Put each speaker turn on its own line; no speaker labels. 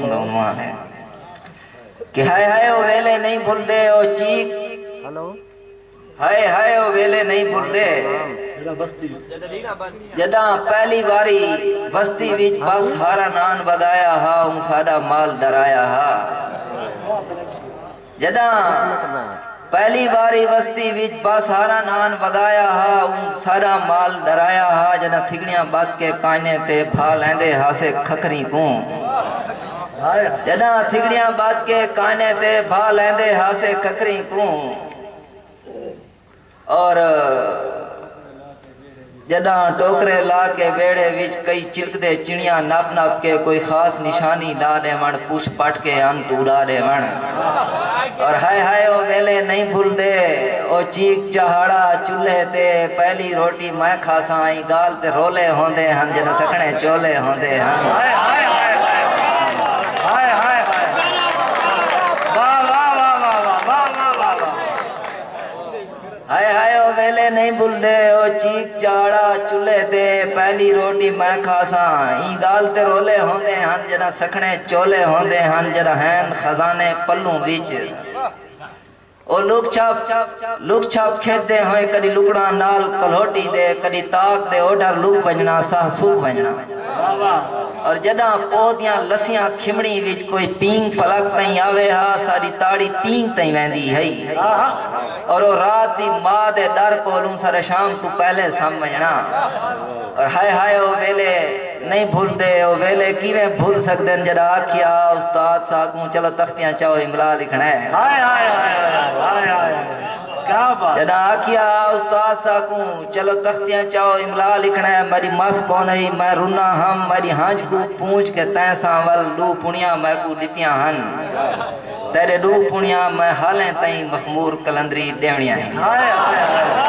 उन्वान है कि हाय ओ वेले नहीं भूलदे ओ चीक
हेलो
हाय ओ वेले नहीं भूलदे जदा पहली बारी बस्ती विच बस हारा नान बगाया हा उन साडा माल डराया हा जदा पहली बारी बस्ती विच बस हारा नान बगाया हा उन सारा माल डराया हा जदा थिगड़ियां बात के काने ते भा लेंदे हासे खखरी को जदा थिगड़ियां बात के काने ते भा लेंदे हासे खखरी को और जदा टोकरे ला के बेड़े विच कई चिलकदे चिड़िया नाप नाप के कोई खास निशानी ला दे वण पूछ पाट के अंत उड़ा दे वण और हाय ओ वेले नहीं भूलदे ओ चीक चहाड़ा चूल्हे ते पहली रोटी मैं खासा आई गाल ते रोले होंदे हन जन सखणे चोले होंदे हन हाय ओ वेले नहीं भूलदे ओ चीक चाड़ा चूल्हे ते पहली रोटी मैं खासा ई गाल ते रोले होंदे हन जरा सखणे चोले होंदे हन जरा हैन खजाने पल्लू विच ओ लुक छाप खेदे होए कदी लुकड़ा नाल कलोटी दे कदी ताक दे ओढ़ा लुक बजना साह सूख बजना और जदा पोदियां लसियां खिमड़ी विच कोई पींग फलक तई आवे हा सारी ताड़ी पींग तई वेंदी है और वो रात दी मां दे डर कोलू सारे शाम तू पहले समझना और हाय ओ वेले नहीं भूलदे ओ वेले किवें भूल सकदे जदा आखिया उस्ताद साकू चलो तख्तियां चाओ इमला लिखना है क्या बात जदा आखिया उस्ताद साकू चलो तख्तियां चाओ इमला लिखना है मेरी मस कौन है मैं रुना हम मेरी हांज को पूछ के तैसा वल लू पुणिया मैं को दितियां हन तेरे दू पुणिया मैं हालें तई मखमूर कलंदरी देवनिया है